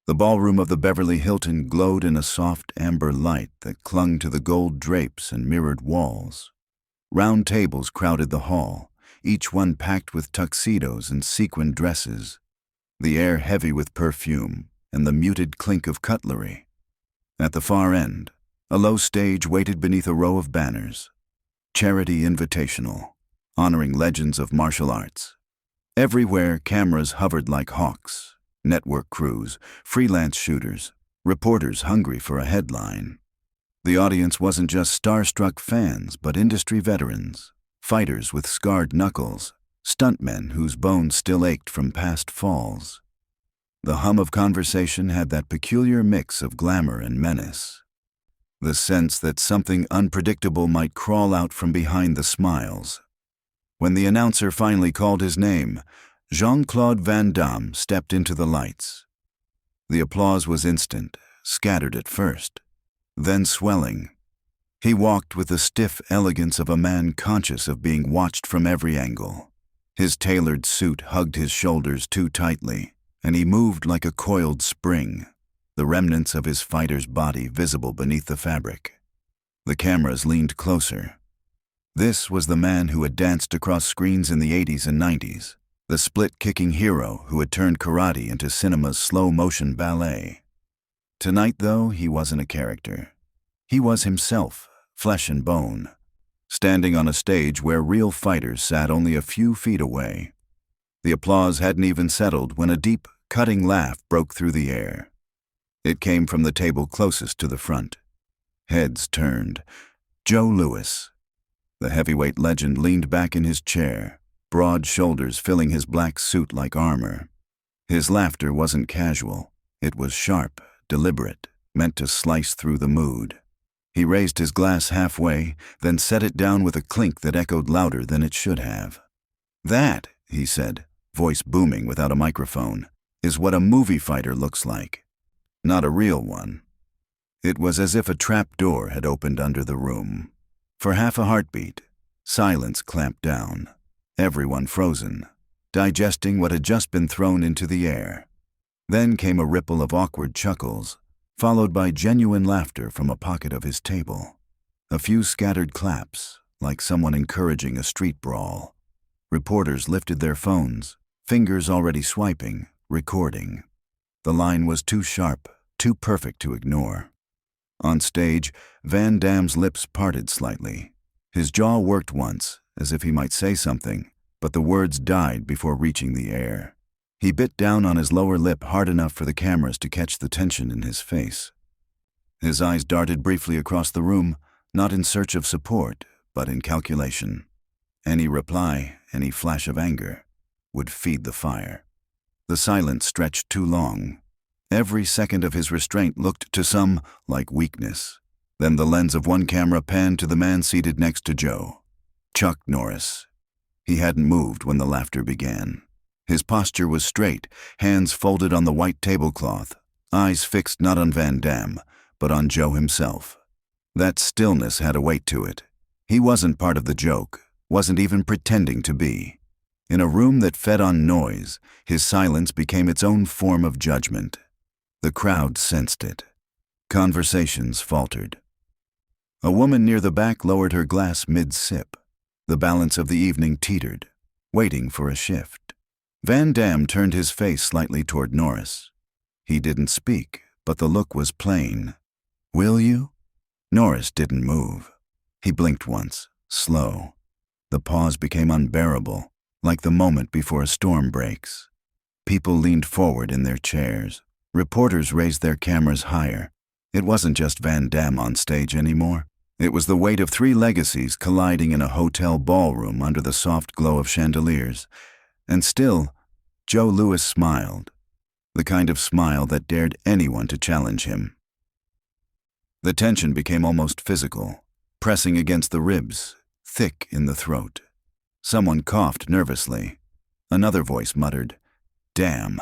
The ballroom of the Beverly Hilton glowed in a soft amber light that clung to the gold drapes and mirrored walls. Round tables crowded the hall, each one packed with tuxedos and sequined dresses, the air heavy with perfume and the muted clink of cutlery. At the far end, a low stage waited beneath a row of banners. Charity Invitational, honoring legends of martial arts. Everywhere, cameras hovered like hawks. Network crews, freelance shooters, reporters hungry for a headline. The audience wasn't just starstruck fans, but industry veterans, fighters with scarred knuckles, stuntmen whose bones still ached from past falls. The hum of conversation had that peculiar mix of glamour and menace. The sense that something unpredictable might crawl out from behind the smiles. When the announcer finally called his name, Jean-Claude Van Damme stepped into the lights. The applause was instant, scattered at first, then swelling. He walked with the stiff elegance of a man conscious of being watched from every angle. His tailored suit hugged his shoulders too tightly, and he moved like a coiled spring, the remnants of his fighter's body visible beneath the fabric. The cameras leaned closer. This was the man who had danced across screens in the 80s and 90s. The split-kicking hero who had turned karate into cinema's slow-motion ballet. Tonight, though, he wasn't a character. He was himself, flesh and bone, standing on a stage where real fighters sat only a few feet away. The applause hadn't even settled when a deep, cutting laugh broke through the air. It came from the table closest to the front. Heads turned. Joe Louis. The heavyweight legend leaned back in his chair, broad shoulders filling his black suit like armor. His laughter wasn't casual. It was sharp, deliberate, meant to slice through the mood. He raised his glass halfway, then set it down with a clink that echoed louder than it should have. "That," he said, voice booming without a microphone, "is what a movie fighter looks like. Not a real one." It was as if a trap door had opened under the room. For half a heartbeat, silence clamped down. Everyone frozen, digesting what had just been thrown into the air. Then came a ripple of awkward chuckles, followed by genuine laughter from a pocket of his table. A few scattered claps, like someone encouraging a street brawl. Reporters lifted their phones, fingers already swiping, recording. The line was too sharp, too perfect to ignore. On stage, Van Damme's lips parted slightly. His jaw worked once, as if he might say something, but the words died before reaching the air. He bit down on his lower lip hard enough for the cameras to catch the tension in his face. His eyes darted briefly across the room, not in search of support, but in calculation. Any reply, any flash of anger, would feed the fire. The silence stretched too long. Every second of his restraint looked to some like weakness. Then the lens of one camera panned to the man seated next to Joe. Chuck Norris. He hadn't moved when the laughter began. His posture was straight, hands folded on the white tablecloth, eyes fixed not on Van Damme, but on Joe himself. That stillness had a weight to it. He wasn't part of the joke, wasn't even pretending to be. In a room that fed on noise, his silence became its own form of judgment. The crowd sensed it. Conversations faltered. A woman near the back lowered her glass mid-sip. The balance of the evening teetered, waiting for a shift. Van Damme turned his face slightly toward Norris. He didn't speak, but the look was plain. "Will you?" Norris didn't move. He blinked once, slow. The pause became unbearable, like the moment before a storm breaks. People leaned forward in their chairs. Reporters raised their cameras higher. It wasn't just Van Damme on stage anymore. It was the weight of three legacies colliding in a hotel ballroom under the soft glow of chandeliers. And still, Joe Louis smiled, the kind of smile that dared anyone to challenge him. The tension became almost physical, pressing against the ribs, thick in the throat. Someone coughed nervously. Another voice muttered, "Damn,"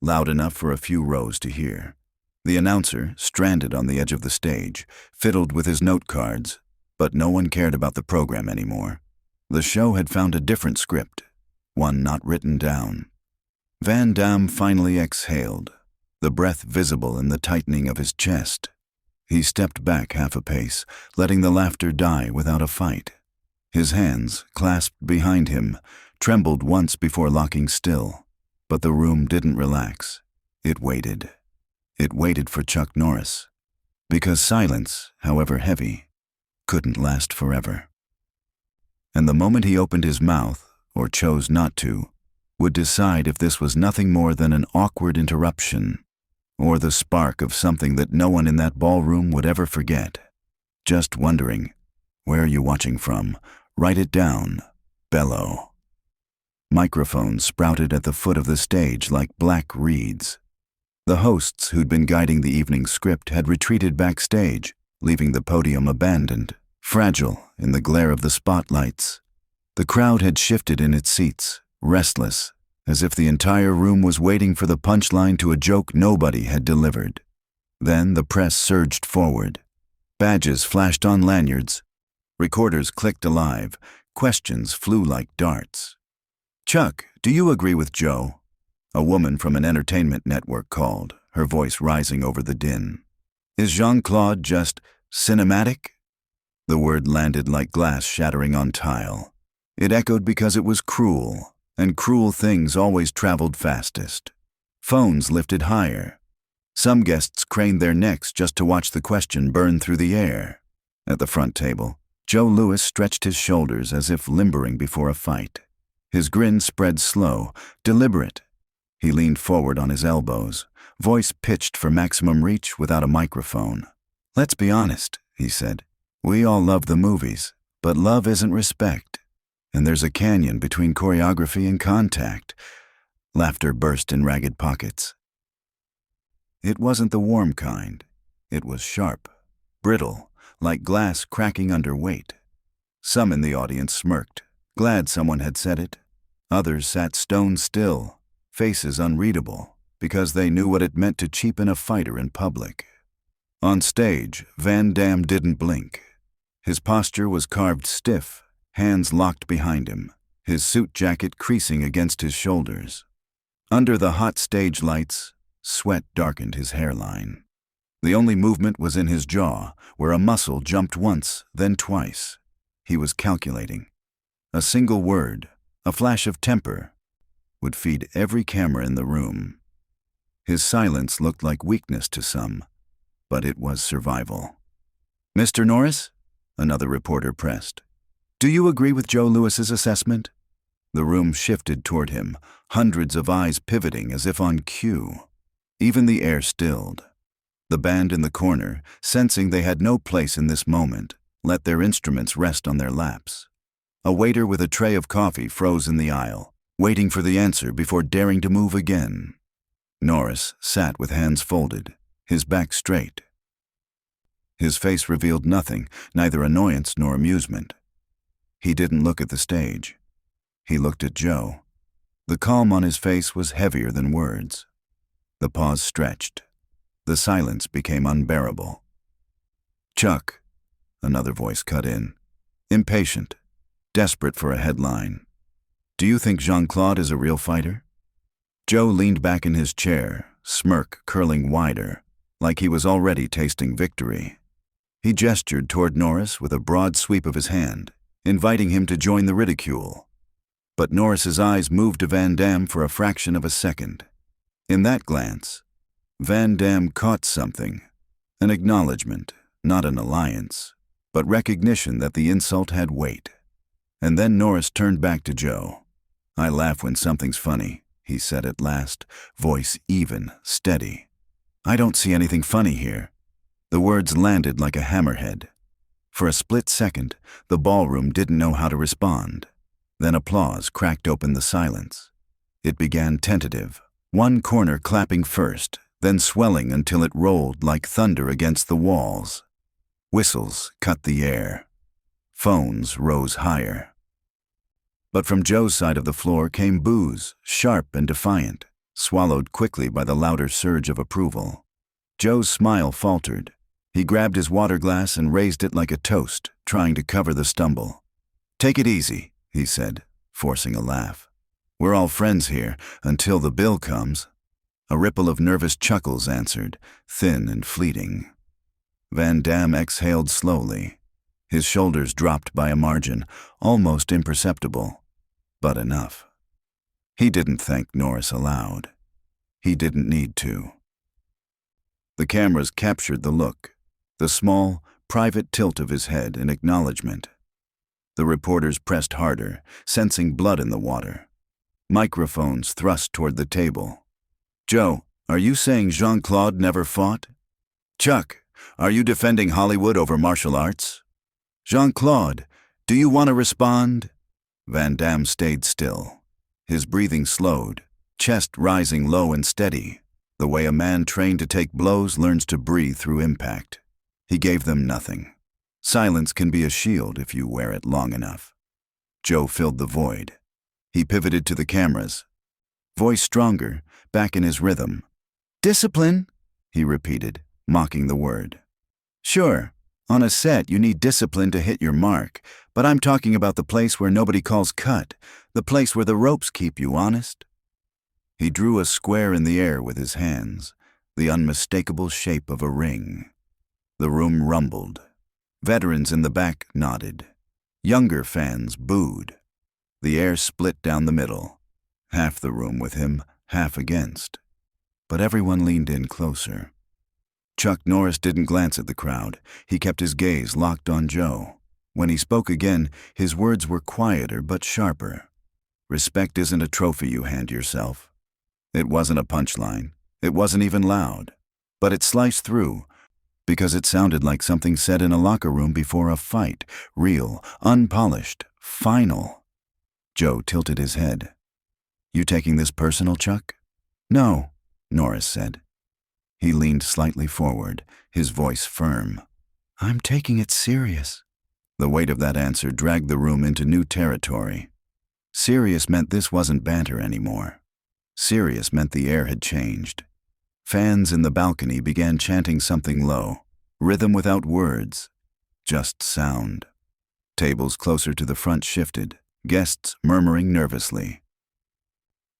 loud enough for a few rows to hear. The announcer, stranded on the edge of the stage, fiddled with his note cards, but no one cared about the program anymore. The show had found a different script, one not written down. Van Damme finally exhaled, the breath visible in the tightening of his chest. He stepped back half a pace, letting the laughter die without a fight. His hands, clasped behind him, trembled once before locking still. But the room didn't relax. It waited. It waited for Chuck Norris. Because silence, however heavy, couldn't last forever. And the moment he opened his mouth, or chose not to, would decide if this was nothing more than an awkward interruption, or the spark of something that no one in that ballroom would ever forget. Just wondering, where are you watching from? Write it down. Bellow. Microphones sprouted at the foot of the stage like black reeds. The hosts who'd been guiding the evening script had retreated backstage, leaving the podium abandoned, fragile in the glare of the spotlights. The crowd had shifted in its seats, restless, as if the entire room was waiting for the punchline to a joke nobody had delivered. Then the press surged forward. Badges flashed on lanyards. Recorders clicked alive. Questions flew like darts. "Chuck, do you agree with Joe?" A woman from an entertainment network called, her voice rising over the din. "Is Jean-Claude just cinematic?" The word landed like glass shattering on tile. It echoed because it was cruel, and cruel things always traveled fastest. Phones lifted higher. Some guests craned their necks just to watch the question burn through the air. At the front table, Joe Louis stretched his shoulders as if limbering before a fight. His grin spread slow, deliberate. He leaned forward on his elbows, voice pitched for maximum reach without a microphone. "Let's be honest," he said. "We all love the movies, but love isn't respect. And there's a canyon between choreography and contact." Laughter burst in ragged pockets. It wasn't the warm kind. It was sharp, brittle, like glass cracking under weight. Some in the audience smirked, glad someone had said it. Others sat stone still, faces unreadable, because they knew what it meant to cheapen a fighter in public. On stage, Van Damme didn't blink. His posture was carved stiff, hands locked behind him, his suit jacket creasing against his shoulders. Under the hot stage lights, sweat darkened his hairline. The only movement was in his jaw, where a muscle jumped once, then twice. He was calculating. A single word, a flash of temper, would feed every camera in the room. His silence looked like weakness to some, but it was survival. "Mr. Norris?" another reporter pressed. "Do you agree with Joe Louis's assessment?" The room shifted toward him, hundreds of eyes pivoting as if on cue. Even the air stilled. The band in the corner, sensing they had no place in this moment, let their instruments rest on their laps. A waiter with a tray of coffee froze in the aisle, waiting for the answer before daring to move again. Norris sat with hands folded, his back straight. His face revealed nothing, neither annoyance nor amusement. He didn't look at the stage. He looked at Joe. The calm on his face was heavier than words. The pause stretched. The silence became unbearable. "Chuck," another voice cut in, impatient, desperate for a headline. "Do you think Jean-Claude is a real fighter?" Joe leaned back in his chair, smirk curling wider, like he was already tasting victory. He gestured toward Norris with a broad sweep of his hand, inviting him to join the ridicule. But Norris's eyes moved to Van Damme for a fraction of a second. In that glance, Van Damme caught something, an acknowledgement, not an alliance, but recognition that the insult had weight. And then Norris turned back to Joe. "I laugh when something's funny," he said at last, voice even, steady. "I don't see anything funny here." The words landed like a hammerhead. For a split second, the ballroom didn't know how to respond. Then applause cracked open the silence. It began tentative, one corner clapping first, then swelling until it rolled like thunder against the walls. Whistles cut the air. Phones rose higher. But from Joe's side of the floor came boos, sharp and defiant, swallowed quickly by the louder surge of approval. Joe's smile faltered. He grabbed his water glass and raised it like a toast, trying to cover the stumble. "Take it easy," he said, forcing a laugh. "We're all friends here, until the bill comes." A ripple of nervous chuckles answered, thin and fleeting. Van Damme exhaled slowly. His shoulders dropped by a margin, almost imperceptible, but enough. He didn't thank Norris aloud. He didn't need to. The cameras captured the look, the small, private tilt of his head in acknowledgement. The reporters pressed harder, sensing blood in the water. Microphones thrust toward the table. Joe, are you saying Jean-Claude never fought? Chuck, are you defending Hollywood over martial arts? Jean-Claude, do you want to respond? Van Damme stayed still. His breathing slowed, chest rising low and steady, the way a man trained to take blows learns to breathe through impact. He gave them nothing. Silence can be a shield if you wear it long enough. Joe filled the void. He pivoted to the cameras. Voice stronger, back in his rhythm. Discipline, he repeated, mocking the word. Sure, on a set you need discipline to hit your mark, but I'm talking about the place where nobody calls cut, the place where the ropes keep you honest. He drew a square in the air with his hands, the unmistakable shape of a ring. The room rumbled. Veterans in the back nodded. Younger fans booed. The air split down the middle. Half the room with him, half against. But everyone leaned in closer. Chuck Norris didn't glance at the crowd. He kept his gaze locked on Joe. When he spoke again, his words were quieter but sharper. Respect isn't a trophy you hand yourself. It wasn't a punchline. It wasn't even loud. But it sliced through, because it sounded like something said in a locker room before a fight. Real, unpolished, final. Joe tilted his head. You taking this personal, Chuck? No, Norris said. He leaned slightly forward, his voice firm. I'm taking it serious. The weight of that answer dragged the room into new territory. Serious meant this wasn't banter anymore. Serious meant the air had changed. Fans in the balcony began chanting something low, rhythm without words, just sound. Tables closer to the front shifted, guests murmuring nervously.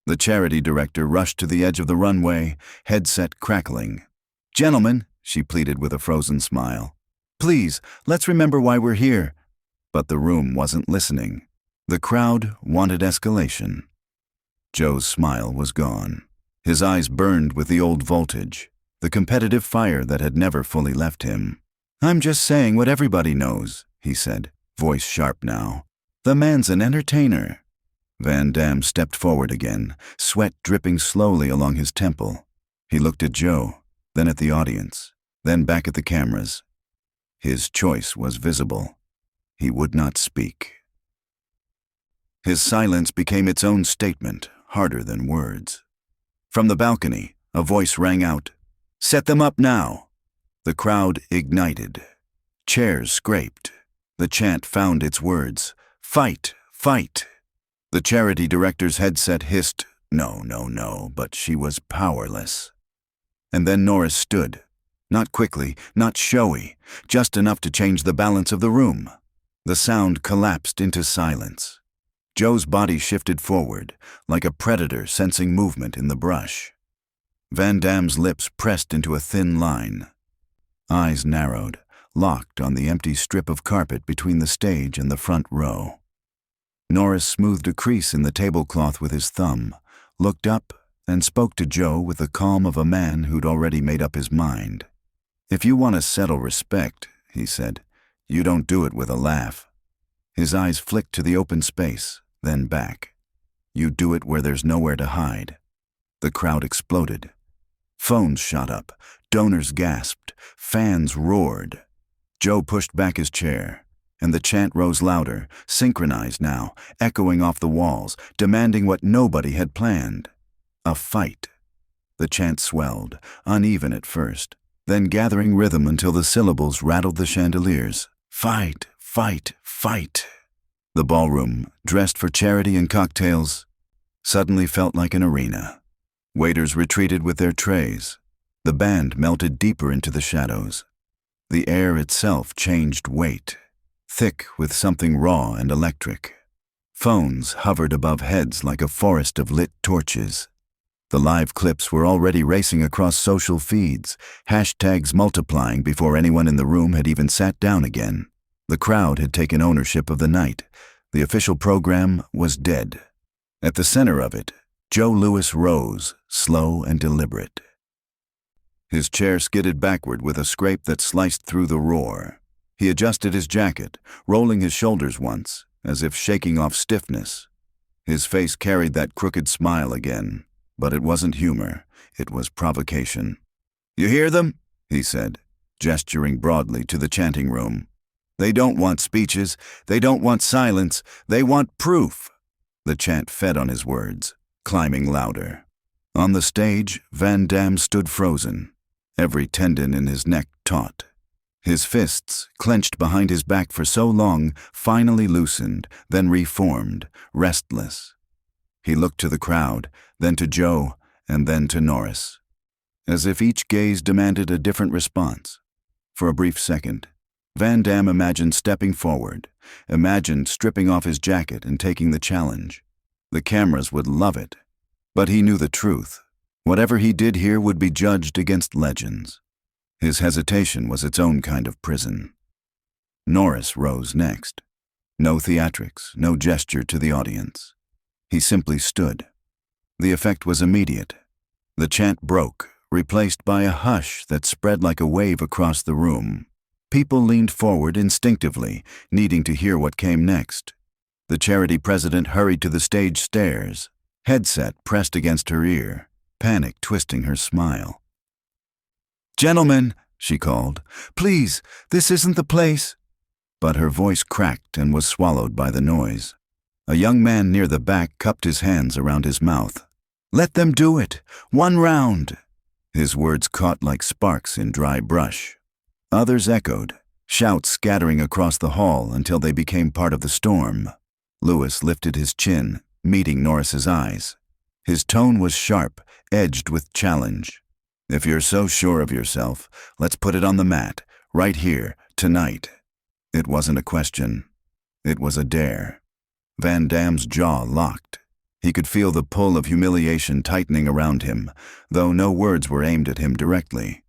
The charity director rushed to the edge of the runway, headset crackling. Gentlemen, she pleaded with a frozen smile. Please, let's remember why we're here. But the room wasn't listening. The crowd wanted escalation. Joe's smile was gone. His eyes burned with the old voltage, the competitive fire that had never fully left him. I'm just saying what everybody knows, he said, voice sharp now. The man's an entertainer. Van Damme stepped forward again, sweat dripping slowly along his temple. He looked at Joe, then at the audience, then back at the cameras. His choice was visible. He would not speak. His silence became its own statement, harder than words. From the balcony, a voice rang out, "Set them up now!" The crowd ignited. Chairs scraped. The chant found its words, "Fight! Fight!" The charity director's headset hissed, "No, no, no," but she was powerless. And then Norris stood. Not quickly, not showy, just enough to change the balance of the room. The sound collapsed into silence. Joe's body shifted forward, like a predator sensing movement in the brush. Van Damme's lips pressed into a thin line. Eyes narrowed, locked on the empty strip of carpet between the stage and the front row. Norris smoothed a crease in the tablecloth with his thumb, looked up, and spoke to Joe with the calm of a man who'd already made up his mind. "If you want to settle respect," he said, "you don't do it with a laugh." His eyes flicked to the open space, then back. "You do it where there's nowhere to hide." The crowd exploded. Phones shot up, donors gasped, fans roared. Joe pushed back his chair, and the chant rose louder, synchronized now, echoing off the walls, demanding what nobody had planned. A fight. The chant swelled, uneven at first, then gathering rhythm until the syllables rattled the chandeliers. Fight, fight, fight. The ballroom, dressed for charity and cocktails, suddenly felt like an arena. Waiters retreated with their trays. The band melted deeper into the shadows. The air itself changed weight, thick with something raw and electric. Phones hovered above heads like a forest of lit torches. The live clips were already racing across social feeds, hashtags multiplying before anyone in the room had even sat down again. The crowd had taken ownership of the night. The official program was dead. At the center of it, Joe Louis rose, slow and deliberate. His chair skidded backward with a scrape that sliced through the roar. He adjusted his jacket, rolling his shoulders once, as if shaking off stiffness. His face carried that crooked smile again, but it wasn't humor, it was provocation. "You hear them?" he said, gesturing broadly to the chanting room. "They don't want speeches, they don't want silence, they want proof." The chant fed on his words, climbing louder. On the stage, Van Damme stood frozen, every tendon in his neck taut. His fists, clenched behind his back for so long, finally loosened, then reformed, restless. He looked to the crowd, then to Joe, and then to Norris, as if each gaze demanded a different response. For a brief second, Van Damme imagined stepping forward, imagined stripping off his jacket and taking the challenge. The cameras would love it. But he knew the truth. Whatever he did here would be judged against legends. His hesitation was its own kind of prison. Norris rose next. No theatrics, no gesture to the audience. He simply stood. The effect was immediate. The chant broke, replaced by a hush that spread like a wave across the room. People leaned forward instinctively, needing to hear what came next. The charity president hurried to the stage stairs, headset pressed against her ear, panic twisting her smile. "Gentlemen," she called, "please, this isn't the place." But her voice cracked and was swallowed by the noise. A young man near the back cupped his hands around his mouth. "Let them do it. One round." His words caught like sparks in dry brush. Others echoed, shouts scattering across the hall until they became part of the storm. Louis lifted his chin, meeting Norris's eyes. His tone was sharp, edged with challenge. "If you're so sure of yourself, let's put it on the mat, right here, tonight." It wasn't a question. It was a dare. Van Damme's jaw locked. He could feel the pull of humiliation tightening around him, though no words were aimed at him directly.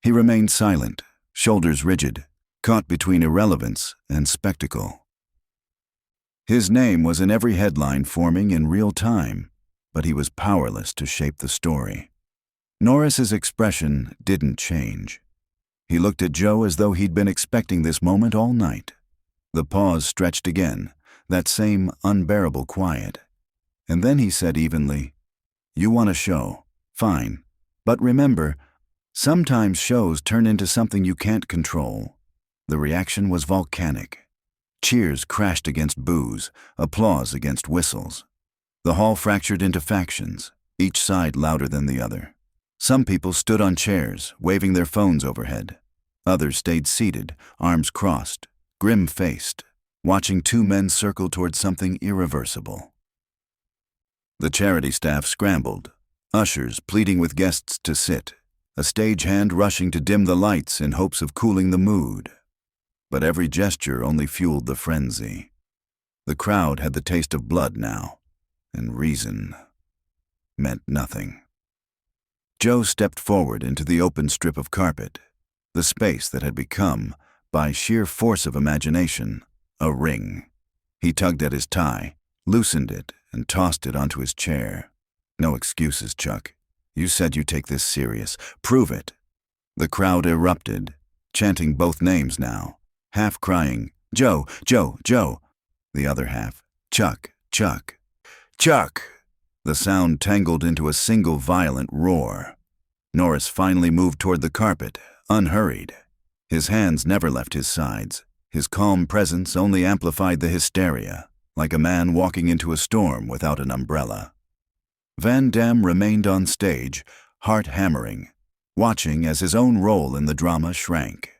He remained silent, shoulders rigid, caught between irrelevance and spectacle. His name was in every headline forming in real time, but he was powerless to shape the story. Norris's expression didn't change. He looked at Joe as though he'd been expecting this moment all night. The pause stretched again, that same unbearable quiet. And then he said evenly, "You want a show? Fine. But remember, sometimes shows turn into something you can't control." The reaction was volcanic. Cheers crashed against boos, applause against whistles. The hall fractured into factions, each side louder than the other. Some people stood on chairs, waving their phones overhead. Others stayed seated, arms crossed, grim-faced, watching two men circle toward something irreversible. The charity staff scrambled, ushers pleading with guests to sit, a stagehand rushing to dim the lights in hopes of cooling the mood. But every gesture only fueled the frenzy. The crowd had the taste of blood now, and reason meant nothing. Joe stepped forward into the open strip of carpet, the space that had become, by sheer force of imagination, a ring. He tugged at his tie, loosened it, and tossed it onto his chair. "No excuses, Chuck. You said you'd take this serious. Prove it." The crowd erupted, chanting both names now, half crying, "Joe, Joe, Joe." The other half, "Chuck, Chuck, Chuck." The sound tangled into a single violent roar. Norris finally moved toward the carpet, unhurried. His hands never left his sides. His calm presence only amplified the hysteria, like a man walking into a storm without an umbrella. Van Damme remained on stage, heart hammering, watching as his own role in the drama shrank.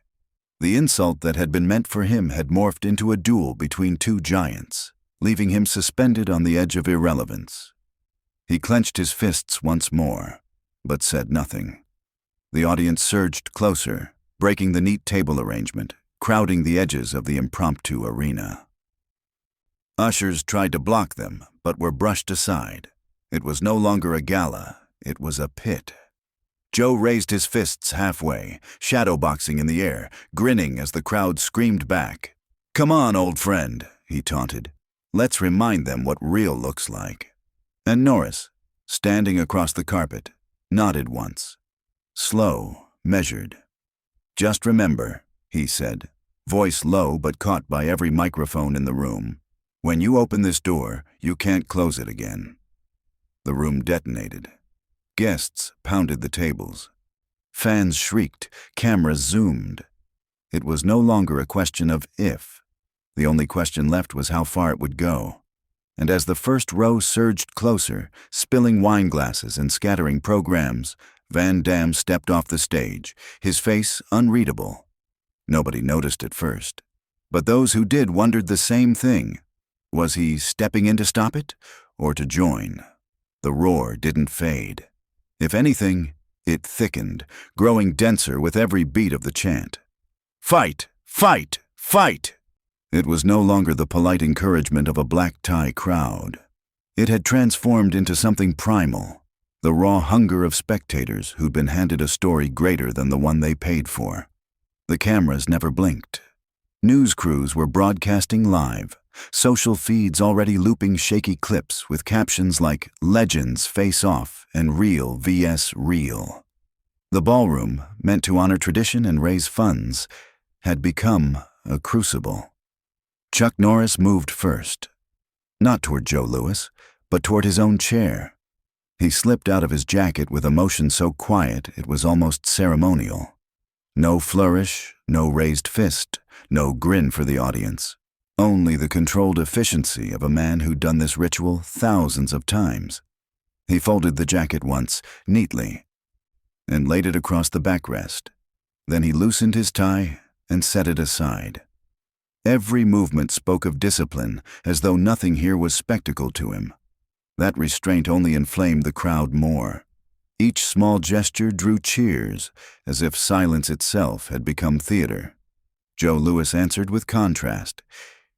The insult that had been meant for him had morphed into a duel between two giants, leaving him suspended on the edge of irrelevance. He clenched his fists once more, but said nothing. The audience surged closer, breaking the neat table arrangement, crowding the edges of the impromptu arena. Ushers tried to block them, but were brushed aside. It was no longer a gala, it was a pit. Joe raised his fists halfway, shadowboxing in the air, grinning as the crowd screamed back. "Come on, old friend," he taunted. "Let's remind them what real looks like." And Norris, standing across the carpet, nodded once. Slow, measured. "Just remember," he said, voice low but caught by every microphone in the room, "when you open this door, you can't close it again." The room detonated. Guests pounded the tables. Fans shrieked, cameras zoomed. It was no longer a question of if. The only question left was how far it would go. And as the first row surged closer, spilling wine glasses and scattering programs, Van Damme stepped off the stage, his face unreadable. Nobody noticed at first, but those who did wondered the same thing. Was he stepping in to stop it, or to join? The roar didn't fade. If anything, it thickened, growing denser with every beat of the chant. "Fight! Fight! Fight!" It was no longer the polite encouragement of a black-tie crowd. It had transformed into something primal, the raw hunger of spectators who'd been handed a story greater than the one they paid for. The cameras never blinked. News crews were broadcasting live, social feeds already looping shaky clips with captions like "Legends face off" and "Real vs. Real." The ballroom, meant to honor tradition and raise funds, had become a crucible. Chuck Norris moved first. Not toward Joe Louis, but toward his own chair. He slipped out of his jacket with a motion so quiet it was almost ceremonial. No flourish, no raised fist, no grin for the audience. Only the controlled efficiency of a man who'd done this ritual thousands of times. He folded the jacket once, neatly, and laid it across the backrest. Then he loosened his tie and set it aside. Every movement spoke of discipline, as though nothing here was spectacle to him. That restraint only inflamed the crowd more. Each small gesture drew cheers, as if silence itself had become theater. Joe Louis answered with contrast.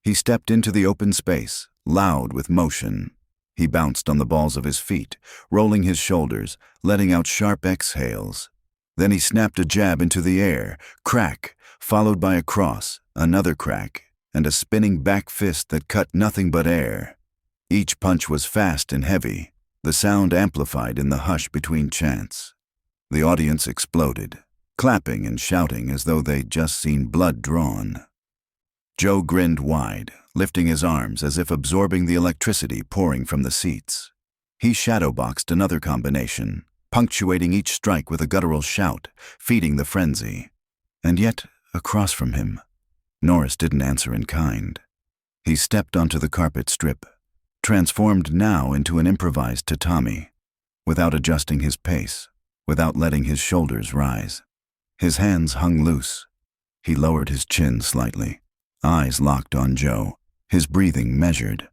He stepped into the open space, loud with motion. He bounced on the balls of his feet, rolling his shoulders, letting out sharp exhales. Then he snapped a jab into the air, crack, followed by a cross, another crack, and a spinning back fist that cut nothing but air. Each punch was fast and heavy, the sound amplified in the hush between chants. The audience exploded, clapping and shouting as though they'd just seen blood drawn. Joe grinned wide, lifting his arms as if absorbing the electricity pouring from the seats. He shadowboxed another combination, punctuating each strike with a guttural shout, feeding the frenzy. And yet, across from him, Norris didn't answer in kind. He stepped onto the carpet strip, transformed now into an improvised tatami, without adjusting his pace, without letting his shoulders rise. His hands hung loose. He lowered his chin slightly, eyes locked on Joe, his breathing measured.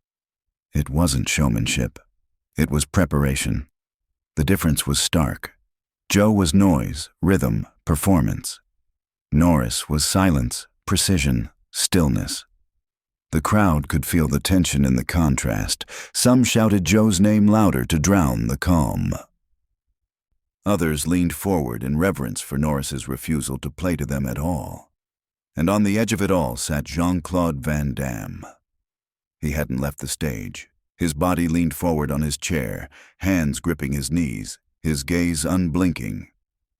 It wasn't showmanship. It was preparation. The difference was stark. Joe was noise, rhythm, performance. Norris was silence, precision, stillness. The crowd could feel the tension in the contrast. Some shouted Joe's name louder to drown the calm. Others leaned forward in reverence for Norris's refusal to play to them at all. And on the edge of it all sat Jean-Claude Van Damme. He hadn't left the stage. His body leaned forward on his chair, hands gripping his knees, his gaze unblinking.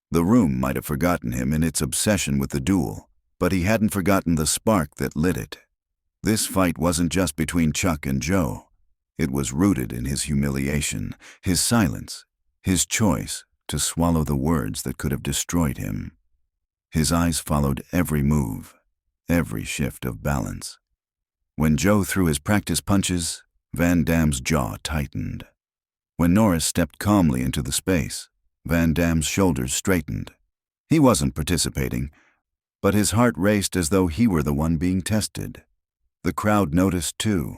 The room might have forgotten him in its obsession with the duel, but he hadn't forgotten the spark that lit it. This fight wasn't just between Chuck and Joe. It was rooted in his humiliation, his silence, his choice to swallow the words that could have destroyed him. His eyes followed every move, every shift of balance. When Joe threw his practice punches, Van Damme's jaw tightened. When Norris stepped calmly into the space, Van Damme's shoulders straightened. He wasn't participating, but his heart raced as though he were the one being tested. The crowd noticed too.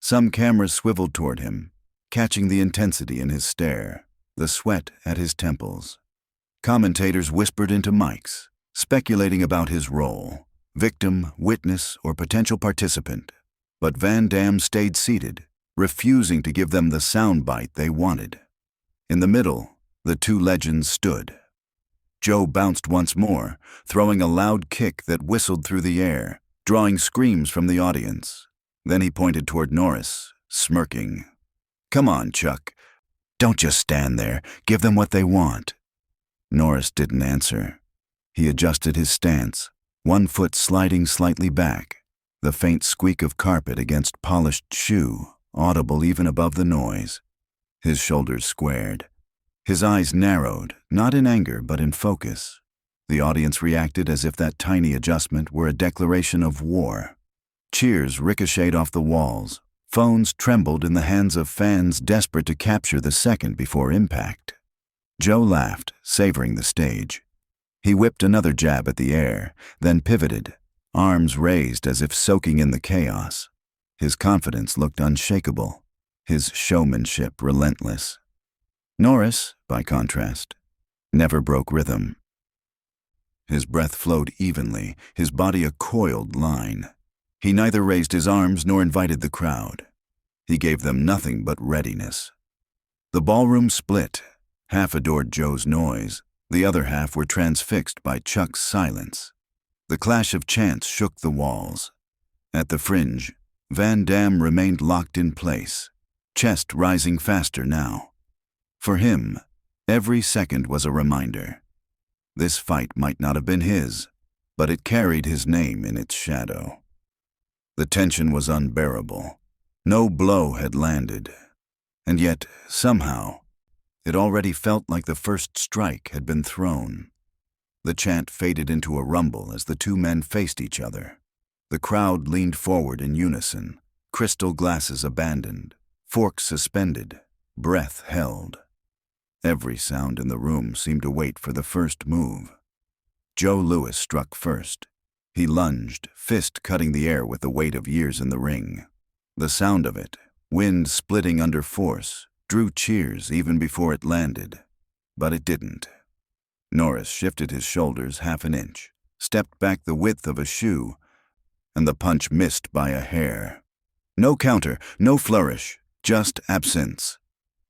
Some cameras swiveled toward him, catching the intensity in his stare, the sweat at his temples. Commentators whispered into mics, speculating about his role, victim, witness, or potential participant. But Van Damme stayed seated, refusing to give them the soundbite they wanted. In the middle, The two legends stood. Joe bounced once more, throwing a loud kick that whistled through the air, drawing screams from the audience. Then he pointed toward Norris, smirking. "Come on, Chuck. Don't just stand there. Give them what they want." Norris didn't answer. He adjusted his stance, one foot sliding slightly back, the faint squeak of carpet against polished shoe, audible even above the noise. His shoulders squared. His eyes narrowed, not in anger but in focus. The audience reacted as if that tiny adjustment were a declaration of war. Cheers ricocheted off the walls. Phones trembled in the hands of fans desperate to capture the second before impact. Joe laughed, savoring the stage. He whipped another jab at the air, then pivoted, arms raised as if soaking in the chaos. His confidence looked unshakable, his showmanship relentless. Norris, by contrast, never broke rhythm. His breath flowed evenly, his body a coiled line. He neither raised his arms nor invited the crowd. He gave them nothing but readiness. The ballroom split. Half adored Joe's noise. The other half were transfixed by Chuck's silence. The clash of chants shook the walls. At the fringe, Van Damme remained locked in place, chest rising faster now. For him, every second was a reminder. This fight might not have been his, but it carried his name in its shadow. The tension was unbearable. No blow had landed. And yet, somehow, it already felt like the first strike had been thrown. The chant faded into a rumble as the two men faced each other. The crowd leaned forward in unison, crystal glasses abandoned, forks suspended, breath held. Every sound in the room seemed to wait for the first move. Joe Louis struck first. He lunged, fist cutting the air with the weight of years in the ring. The sound of it, wind splitting under force, drew cheers even before it landed. But it didn't. Norris shifted his shoulders half an inch, stepped back the width of a shoe, and the punch missed by a hair. No counter, no flourish, just absence.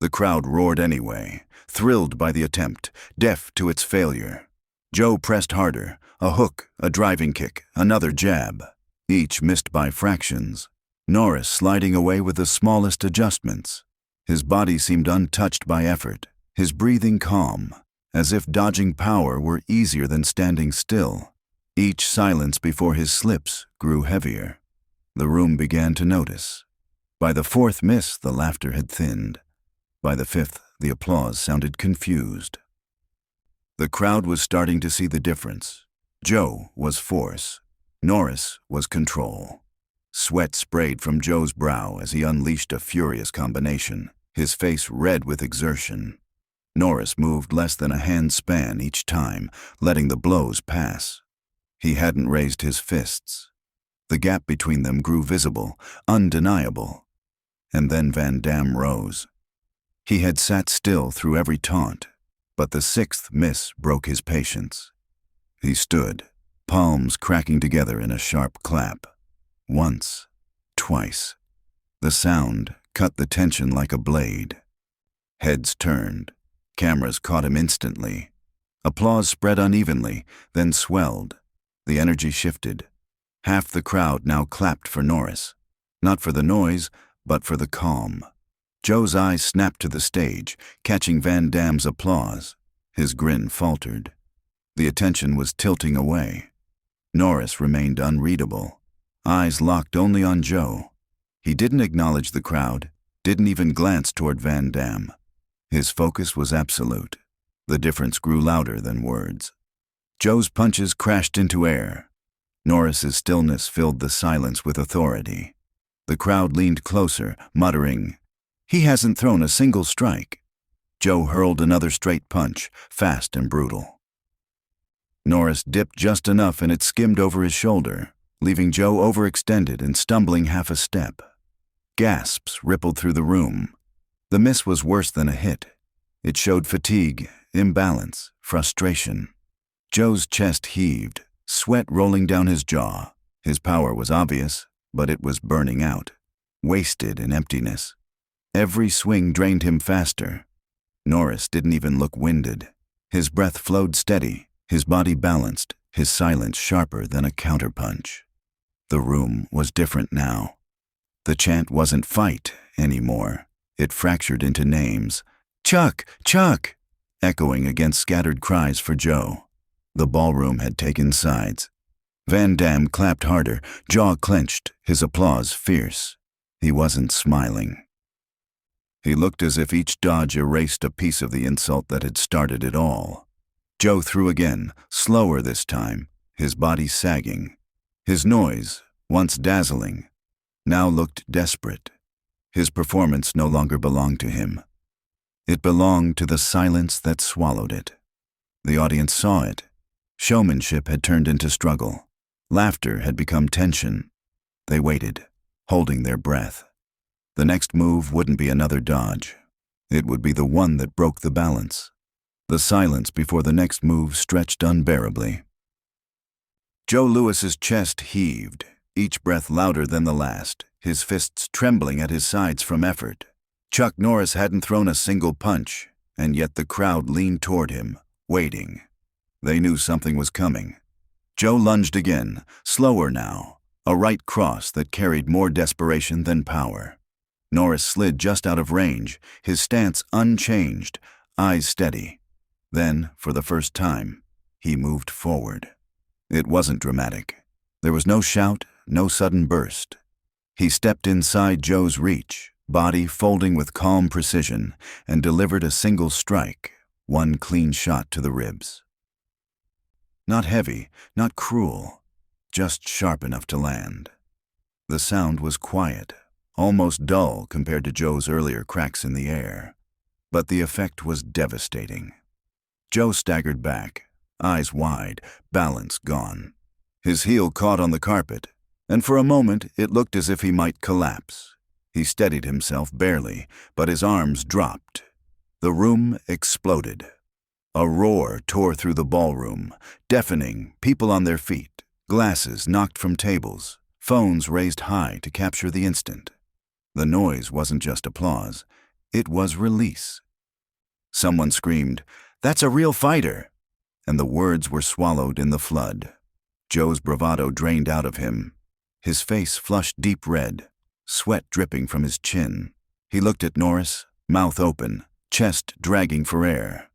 The crowd roared anyway, thrilled by the attempt, deaf to its failure. Joe pressed harder, a hook, a driving kick, another jab, each missed by fractions. Norris sliding away with the smallest adjustments. His body seemed untouched by effort, his breathing calm, as if dodging power were easier than standing still. Each silence before his slips grew heavier. The room began to notice. By the fourth miss, the laughter had thinned. By the fifth, the applause sounded confused. The crowd was starting to see the difference. Joe was force. Norris was control. Sweat sprayed from Joe's brow as he unleashed a furious combination, his face red with exertion. Norris moved less than a hand span each time, letting the blows pass. He hadn't raised his fists. The gap between them grew visible, undeniable. And then Van Damme rose. He had sat still through every taunt, but the sixth miss broke his patience. He stood, palms cracking together in a sharp clap. Once, twice. The sound cut the tension like a blade. Heads turned. Cameras caught him instantly. Applause spread unevenly, then swelled. The energy shifted. Half the crowd now clapped for Norris. Not for the noise, but for the calm. Joe's eyes snapped to the stage, catching Van Damme's applause. His grin faltered. The attention was tilting away. Norris remained unreadable, eyes locked only on Joe. He didn't acknowledge the crowd, didn't even glance toward Van Damme. His focus was absolute. The difference grew louder than words. Joe's punches crashed into air. Norris's stillness filled the silence with authority. The crowd leaned closer, muttering, "He hasn't thrown a single strike." Joe hurled another straight punch, fast and brutal. Norris dipped just enough and it skimmed over his shoulder, leaving Joe overextended and stumbling half a step. Gasps rippled through the room. The miss was worse than a hit. It showed fatigue, imbalance, frustration. Joe's chest heaved, sweat rolling down his jaw. His power was obvious, but it was burning out, wasted in emptiness. Every swing drained him faster. Norris didn't even look winded. His breath flowed steady, his body balanced, his silence sharper than a counterpunch. The room was different now. The chant wasn't fight anymore. It fractured into names. Chuck! Chuck! Echoing against scattered cries for Joe. The ballroom had taken sides. Van Damme clapped harder, jaw clenched, his applause fierce. He wasn't smiling. He looked as if each dodge erased a piece of the insult that had started it all. Joe threw again, slower this time, his body sagging. His noise, once dazzling, now looked desperate. His performance no longer belonged to him. It belonged to the silence that swallowed it. The audience saw it. Showmanship had turned into struggle. Laughter had become tension. They waited, holding their breath. The next move wouldn't be another dodge. It would be the one that broke the balance. The silence before the next move stretched unbearably. Joe Louis's chest heaved, each breath louder than the last, his fists trembling at his sides from effort. Chuck Norris hadn't thrown a single punch, and yet the crowd leaned toward him, waiting. They knew something was coming. Joe lunged again, slower now, a right cross that carried more desperation than power. Norris slid just out of range, his stance unchanged, eyes steady. Then, for the first time, he moved forward. It wasn't dramatic. There was no shout, no sudden burst. He stepped inside Joe's reach, body folding with calm precision, and delivered a single strike, one clean shot to the ribs. Not heavy, not cruel, just sharp enough to land. The sound was quiet, almost dull compared to Joe's earlier cracks in the air, but the effect was devastating. Joe staggered back, eyes wide, balance gone. His heel caught on the carpet, and for a moment it looked as if he might collapse. He steadied himself barely, but his arms dropped. The room exploded. A roar tore through the ballroom, deafening, people on their feet, glasses knocked from tables, phones raised high to capture the instant. The noise wasn't just applause, it was release. Someone screamed, "That's a real fighter!" And the words were swallowed in the flood. Joe's bravado drained out of him. His face flushed deep red, sweat dripping from his chin. He looked at Norris, mouth open, chest dragging for air.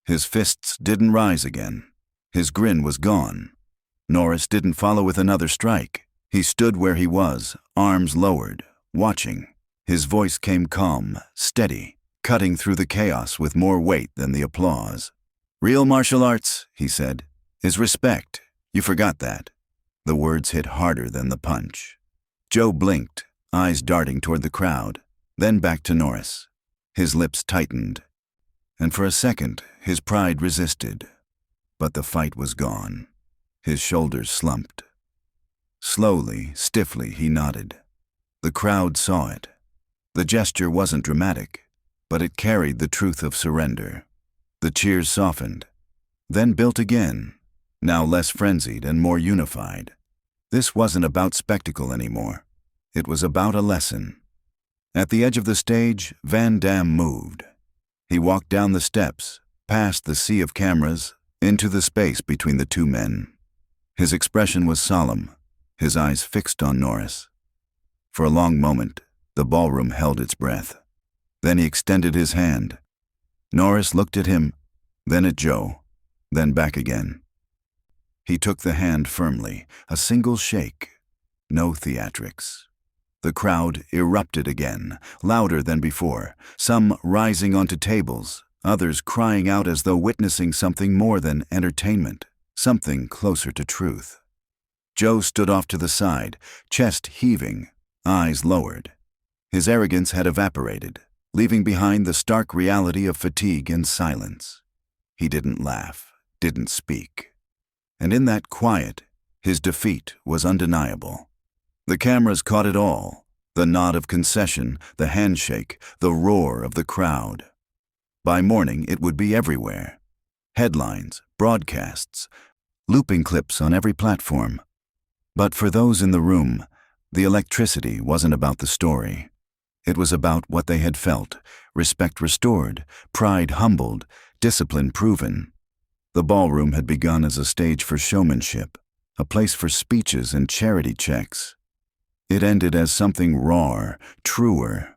His fists didn't rise again. His grin was gone. Norris didn't follow with another strike. He stood where he was, arms lowered, watching. His voice came calm, steady, cutting through the chaos with more weight than the applause. "Real martial arts," he said, "is respect. You forgot that." The words hit harder than the punch. Joe blinked, eyes darting toward the crowd, then back to Norris. His lips tightened, and for a second his pride resisted. But the fight was gone. His shoulders slumped. Slowly, stiffly, he nodded. The crowd saw it. The gesture wasn't dramatic, but it carried the truth of surrender. The cheers softened, then built again, now less frenzied and more unified. This wasn't about spectacle anymore. It was about a lesson. At the edge of the stage, Van Damme moved. He walked down the steps, past the sea of cameras, into the space between the two men. His expression was solemn, his eyes fixed on Norris. For a long moment, the ballroom held its breath. Then he extended his hand. Norris looked at him, then at Joe, then back again. He took the hand firmly, a single shake, no theatrics. The crowd erupted again, louder than before, some rising onto tables, others crying out as though witnessing something more than entertainment, something closer to truth. Joe stood off to the side, chest heaving, eyes lowered. His arrogance had evaporated, leaving behind the stark reality of fatigue and silence. He didn't laugh, didn't speak. And in that quiet, his defeat was undeniable. The cameras caught it all, the nod of concession, the handshake, the roar of the crowd. By morning, it would be everywhere. Headlines, broadcasts, looping clips on every platform. But for those in the room, the electricity wasn't about the story. It was about what they had felt, respect restored, pride humbled, discipline proven. The ballroom had begun as a stage for showmanship, a place for speeches and charity checks. It ended as something rawer, truer.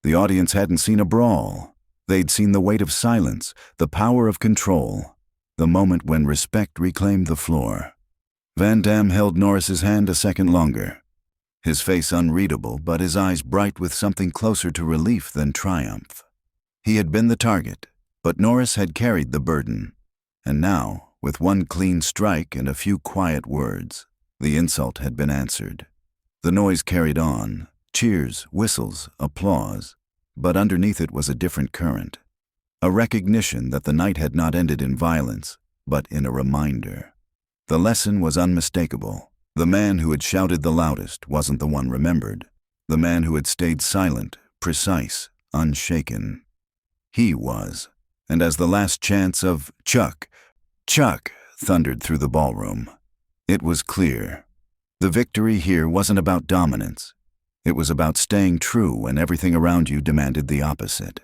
The audience hadn't seen a brawl. They'd seen the weight of silence, the power of control, the moment when respect reclaimed the floor. Van Damme held Norris's hand a second longer, his face unreadable but his eyes bright with something closer to relief than triumph. He had been the target, but Norris had carried the burden. And now, with one clean strike and a few quiet words, the insult had been answered. The noise carried on, cheers, whistles, applause, but underneath it was a different current, a recognition that the night had not ended in violence, but in a reminder. The lesson was unmistakable. The man who had shouted the loudest wasn't the one remembered. The man who had stayed silent, precise, unshaken. He was. And as the last chants of "Chuck, Chuck" thundered through the ballroom, it was clear. The victory here wasn't about dominance. It was about staying true when everything around you demanded the opposite.